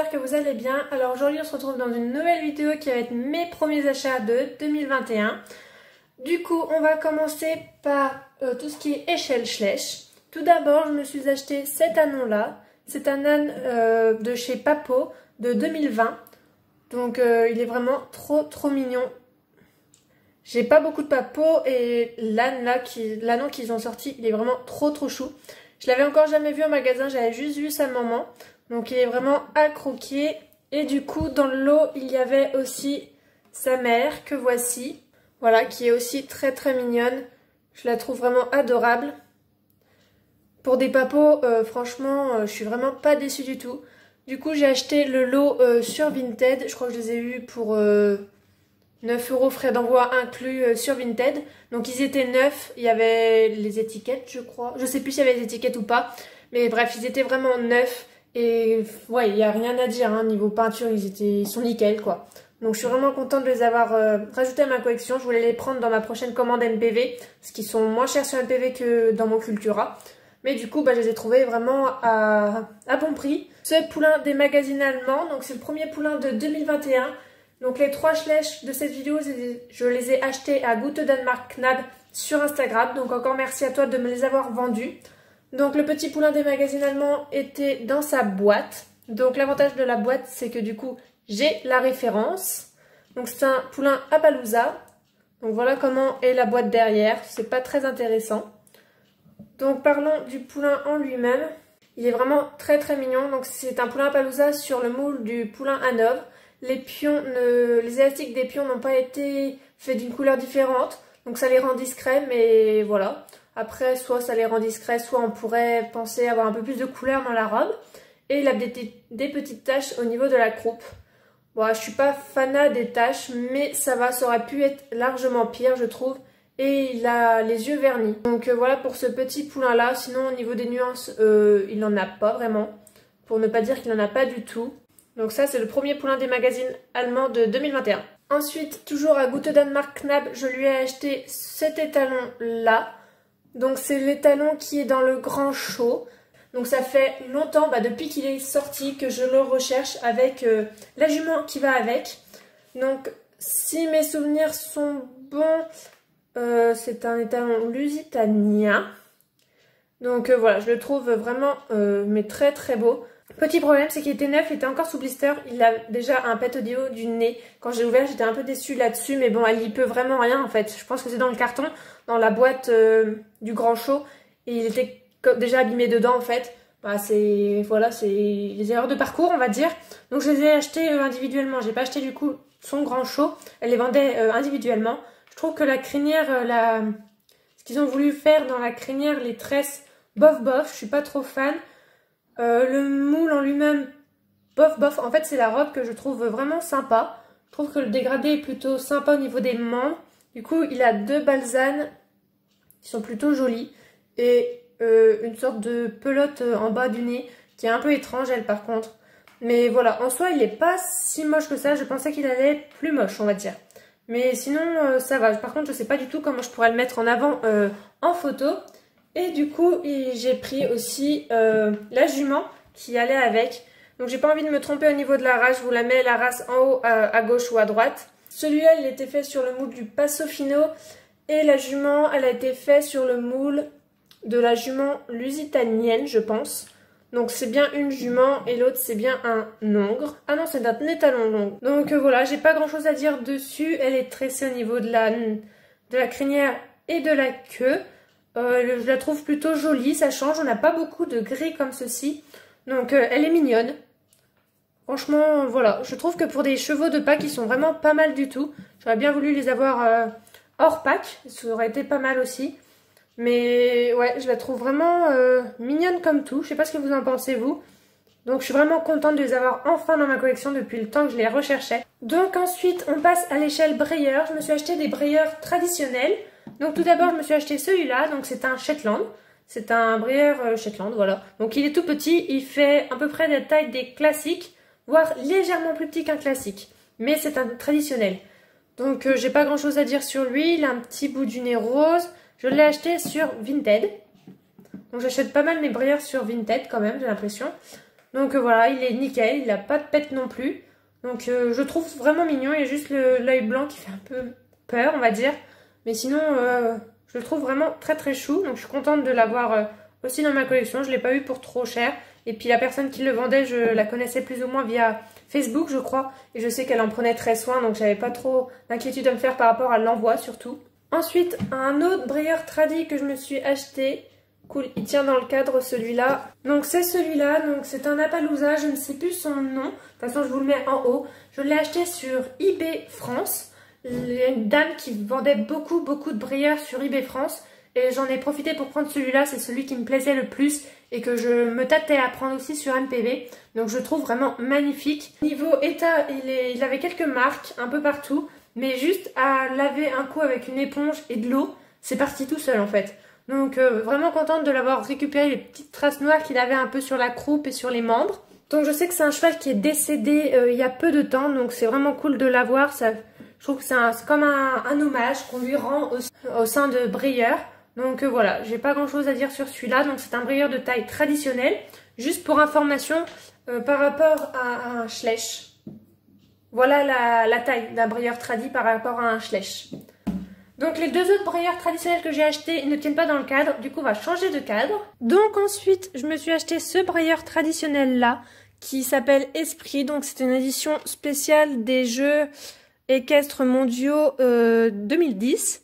j'espère que vous allez bien. Alors aujourd'hui on se retrouve dans une nouvelle vidéo qui va être mes premiers achats de 2021. Du coup on va commencer par tout ce qui est échelle Schlech. Tout d'abord je me suis acheté cet âne là. C'est un âne de chez Papo de 2020. Donc il est vraiment trop mignon. J'ai pas beaucoup de Papo et l'âne là, l'âne qu'ils ont sorti, il est vraiment trop chou. Je l'avais encore jamais vu en magasin, j'avais juste vu sa maman. Donc il est vraiment à croquer. Et du coup dans le lot il y avait aussi sa mère que voici. Voilà, qui est aussi très mignonne. Je la trouve vraiment adorable. Pour des papos, franchement, je suis vraiment pas déçue du tout. Du coup j'ai acheté le lot sur Vinted. Je crois que je les ai eus pour 9 € frais d'envoi inclus sur Vinted. Donc ils étaient neufs, il y avait les étiquettes je crois. Je sais plus s'il y avait les étiquettes ou pas. Mais bref, ils étaient vraiment neufs. Et ouais, il n'y a rien à dire, hein, niveau peinture, ils sont nickel quoi. Donc je suis vraiment contente de les avoir rajoutés à ma collection. Je voulais les prendre dans ma prochaine commande MPV. Parce qu'ils sont moins chers sur MPV que dans mon Cultura. Mais du coup, je les ai trouvés vraiment à bon prix. Ce poulain des magazines allemands, donc c'est le premier poulain de 2021. Donc les 3 Schlech de cette vidéo, je les ai achetés à Gute Danemark Knab sur Instagram. Donc encore merci à toi de me les avoir vendus. Donc le petit poulain des magazines allemands était dans sa boîte. Donc l'avantage de la boîte, c'est que du coup, j'ai la référence. Donc c'est un poulain Appaloosa. Donc voilà comment est la boîte derrière. C'est pas très intéressant. Donc parlons du poulain en lui-même. Il est vraiment très mignon. Donc c'est un poulain Appaloosa sur le moule du poulain Hanovre. Les pions, les élastiques des pions n'ont pas été faits d'une couleur différente. Donc ça les rend discrets, mais voilà. Après, soit ça les rend discrets, soit on pourrait penser avoir un peu plus de couleur dans la robe. Et il a des petites taches au niveau de la croupe. Bon, je suis pas fanat des taches, mais ça va, ça aurait pu être largement pire, je trouve. Et il a les yeux vernis. Donc voilà pour ce petit poulain là. Sinon au niveau des nuances, il n'en a pas vraiment. Pour ne pas dire qu'il n'en a pas du tout. Donc ça c'est le premier poulain des magazines allemands de 2021. Ensuite, toujours à Gute Danemark Knab, je lui ai acheté cet étalon là. Donc c'est l'étalon qui est dans le grand show. Donc ça fait longtemps, depuis qu'il est sorti, que je le recherche avec la jument qui va avec. Donc si mes souvenirs sont bons, c'est un étalon lusitanien. Donc voilà, je le trouve vraiment mais très beau. Petit problème, c'est qu'il était neuf, il était encore sous blister. Il a déjà un pet au niveau du nez. Quand j'ai ouvert, j'étais un peu déçue là-dessus. Mais bon, elle y peut vraiment rien en fait. Je pense que c'est dans le carton, dans la boîte du grand show. Et il était déjà abîmé dedans en fait. Voilà, c'est les erreurs de parcours on va dire. Donc je les ai achetés individuellement. J'ai pas acheté du coup son grand show. Elle les vendait individuellement. Je trouve que la crinière, ce qu'ils ont voulu faire dans la crinière, les tresses, bof. Je suis pas trop fan. Le moule en lui-même, bof. En fait, c'est la robe que je trouve vraiment sympa. Je trouve que le dégradé est plutôt sympa au niveau des membres. Du coup, il a 2 balsanes qui sont plutôt jolies. Et une sorte de pelote en bas du nez qui est un peu étrange, elle, par contre. Mais voilà, en soi, il n'est pas si moche que ça. Je pensais qu'il allait être plus moche, on va dire. Mais sinon, ça va. Par contre, je sais pas du tout comment je pourrais le mettre en avant en photo. Et du coup, j'ai pris aussi la jument qui allait avec. Donc j'ai pas envie de me tromper au niveau de la race. Je vous la mets la race en haut à gauche ou à droite. Celui-là, il était fait sur le moule du Passo Fino. Et la jument, elle a été faite sur le moule de la jument lusitanienne, je pense. Donc c'est bien une jument et l'autre c'est bien un hongre. Ah non, c'est un étalon long. Donc voilà, j'ai pas grand chose à dire dessus. Elle est tressée au niveau de la crinière et de la queue. Je la trouve plutôt jolie, ça change, on n'a pas beaucoup de gris comme ceci. Donc elle est mignonne. Franchement, voilà, je trouve que pour des chevaux de pack, ils sont vraiment pas mal du tout. J'aurais bien voulu les avoir hors pack, ça aurait été pas mal aussi. Mais ouais, je la trouve vraiment mignonne comme tout. Je sais pas ce que vous en pensez vous. Donc je suis vraiment contente de les avoir enfin dans ma collection depuis le temps que je les recherchais. Donc ensuite, on passe à l'échelle Breyer. Je me suis acheté des Breyer traditionnels. Donc tout d'abord je me suis acheté celui-là, donc c'est un Shetland, c'est un Breyer Shetland, voilà. Donc il est tout petit, il fait à peu près la taille des classiques, voire légèrement plus petit qu'un classique. Mais c'est un traditionnel. Donc j'ai pas grand chose à dire sur lui, il a un petit bout du nez rose. Je l'ai acheté sur Vinted. Donc j'achète pas mal mes Breyer sur Vinted quand même, j'ai l'impression. Donc voilà, il est nickel, il n'a pas de pète non plus. Donc je trouve vraiment mignon, il y a juste l'œil blanc qui fait un peu peur, on va dire. Mais sinon, je le trouve vraiment très très chou. Donc je suis contente de l'avoir aussi dans ma collection. Je ne l'ai pas eu pour trop cher. Et puis la personne qui le vendait, je la connaissais plus ou moins via Facebook, je crois. Et je sais qu'elle en prenait très soin, donc j'avais pas trop d'inquiétude à me faire par rapport à l'envoi surtout. Ensuite, un autre brilleur tradi que je me suis acheté. Cool, il tient dans le cadre celui-là. Donc c'est celui-là, donc c'est un Appaloosa, je ne sais plus son nom. De toute façon, je vous le mets en haut. Je l'ai acheté sur eBay France. Il y a une dame qui vendait beaucoup de brilleurs sur eBay France. Et j'en ai profité pour prendre celui-là, c'est celui qui me plaisait le plus et que je me tâtais à prendre aussi sur MPV. Donc je trouve vraiment magnifique. Niveau état, il avait quelques marques un peu partout. Mais juste à laver un coup avec une éponge et de l'eau, c'est parti tout seul en fait. Donc vraiment contente de l'avoir récupéré, les petites traces noires qu'il avait un peu sur la croupe et sur les membres. Donc je sais que c'est un cheval qui est décédé il y a peu de temps, donc c'est vraiment cool de l'avoir. Je trouve que c'est comme un hommage qu'on lui rend au sein de Brilleur. Donc voilà, j'ai pas grand chose à dire sur celui-là. Donc c'est un brilleur de taille traditionnelle. Juste pour information, par rapport à un Schleich. Voilà la taille d'un brilleur tradi par rapport à un Schleich. Donc les deux autres brilleurs traditionnels que j'ai achetés, ils ne tiennent pas dans le cadre. Du coup, on va changer de cadre. Donc ensuite, je me suis acheté ce brilleur traditionnel là, qui s'appelle Esprit. Donc c'est une édition spéciale des Jeux équestres mondiaux 2010.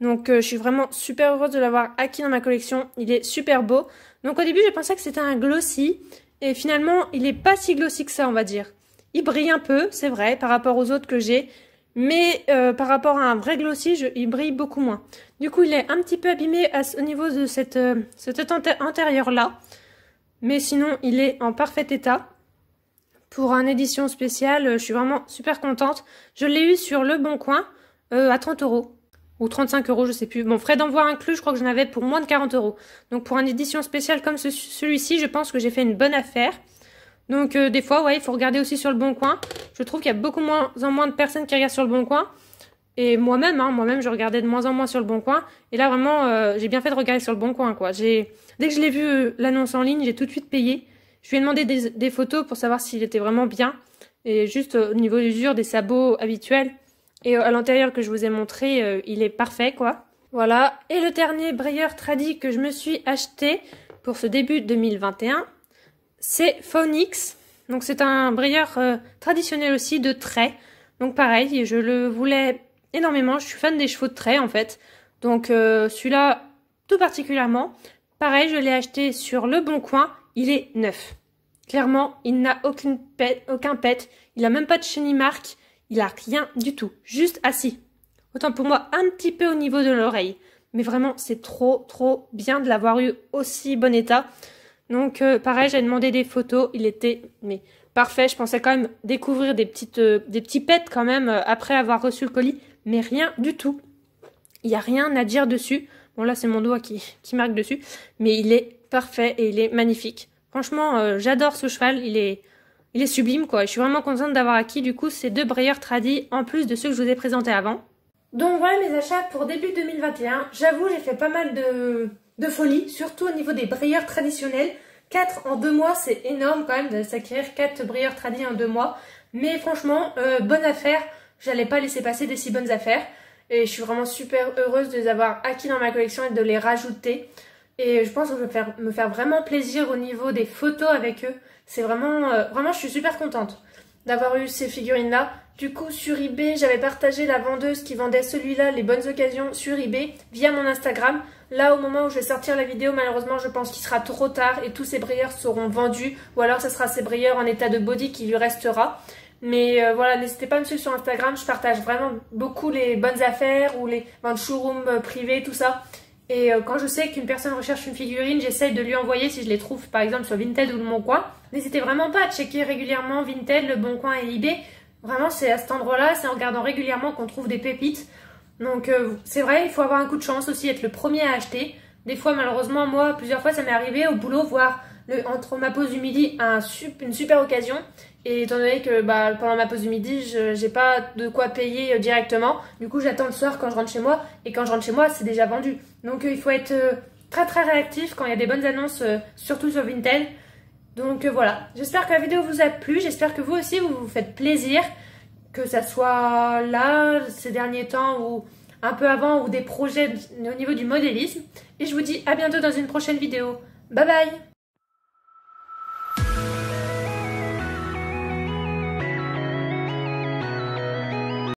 Donc je suis vraiment super heureuse de l'avoir acquis dans ma collection. Il est super beau. Donc au début, j'ai pensé que c'était un glossy. Et finalement, il n'est pas si glossy que ça, on va dire. Il brille un peu, c'est vrai, par rapport aux autres que j'ai. Mais par rapport à un vrai glossy, il brille beaucoup moins. Du coup, il est un petit peu abîmé au niveau de cet intérieur-là. Mais sinon, il est en parfait état. Pour une édition spéciale, je suis vraiment super contente. Je l'ai eu sur Le Bon Coin à 30 €. Ou 35 €, je sais plus. Bon, frais d'envoi inclus, je crois que j'en avais pour moins de 40 €. Donc pour une édition spéciale comme celui-ci, je pense que j'ai fait une bonne affaire. Donc des fois, ouais, il faut regarder aussi sur Le Bon Coin. Je trouve qu'il y a beaucoup moins en moins de personnes qui regardent sur Le Bon Coin. Et moi-même, je regardais de moins en moins sur Le Bon Coin. Et là, vraiment, j'ai bien fait de regarder sur Le Bon Coin, quoi. Dès que je l'ai vu l'annonce en ligne, j'ai tout de suite payé. Je lui ai demandé des photos pour savoir s'il était vraiment bien. Et juste au niveau d'usure des sabots habituels. Et à l'intérieur que je vous ai montré, il est parfait, quoi. Voilà. Et le dernier brilleur tradi que je me suis acheté pour ce début 2021, c'est Phoenix. Donc c'est un brilleur traditionnel aussi de trait. Donc pareil, je le voulais énormément. Je suis fan des chevaux de trait en fait. Donc celui-là tout particulièrement. Pareil, je l'ai acheté sur Le Bon Coin. Il est neuf. Clairement, il n'a aucun pet. Il a même pas de chenille marque. Il a rien du tout. Juste assis. Autant pour moi, un petit peu au niveau de l'oreille. Mais vraiment, c'est trop bien de l'avoir eu aussi bon état. Donc pareil, j'ai demandé des photos. Il était parfait. Je pensais quand même découvrir des petits pets quand même après avoir reçu le colis. Mais rien du tout. Il n'y a rien à dire dessus. Bon là, c'est mon doigt qui marque dessus. Mais il est parfait et il est magnifique. Franchement, j'adore ce cheval. Il est sublime, quoi. Je suis vraiment contente d'avoir acquis, du coup, ces deux brilleurs tradis, en plus de ceux que je vous ai présentés avant. Donc voilà mes achats pour début 2021. J'avoue, j'ai fait pas mal de folie, surtout au niveau des brilleurs traditionnels. 4 en 2 mois, c'est énorme quand même de s'acquérir 4 brilleurs tradis en 2 mois. Mais franchement, bonne affaire. J'allais pas laisser passer des si bonnes affaires. Et je suis vraiment super heureuse de les avoir acquis dans ma collection et de les rajouter. Et je pense que je vais me faire vraiment plaisir au niveau des photos avec eux. C'est vraiment, je suis super contente d'avoir eu ces figurines-là. Du coup, sur eBay, j'avais partagé la vendeuse qui vendait celui-là, les bonnes occasions, sur eBay, via mon Instagram. Là, au moment où je vais sortir la vidéo, malheureusement, je pense qu'il sera trop tard et tous ces brilleurs seront vendus. Ou alors, ce sera ces brilleurs en état de body qui lui restera. Mais voilà, n'hésitez pas à me suivre sur Instagram. Je partage vraiment beaucoup les bonnes affaires ou les ventes showroom privés, tout ça. Et quand je sais qu'une personne recherche une figurine, j'essaye de lui envoyer si je les trouve par exemple sur Vinted ou Le Bon Coin. N'hésitez vraiment pas à checker régulièrement Vinted, Le Bon Coin et eBay. Vraiment, c'est à cet endroit-là, c'est en regardant régulièrement qu'on trouve des pépites. Donc c'est vrai, il faut avoir un coup de chance aussi, être le premier à acheter. Des fois, malheureusement, moi, plusieurs fois, ça m'est arrivé au boulot, voir entre ma pause du midi une super occasion. Et étant donné que pendant ma pause du midi, j'ai pas de quoi payer directement, du coup j'attends le soir quand je rentre chez moi, et quand je rentre chez moi c'est déjà vendu. Donc il faut être très réactif quand il y a des bonnes annonces, surtout sur Vinted. Donc voilà, j'espère que la vidéo vous a plu, j'espère que vous aussi vous vous faites plaisir, que ça soit là, ces derniers temps, ou un peu avant, ou des projets au niveau du modélisme. Et je vous dis à bientôt dans une prochaine vidéo. Bye bye!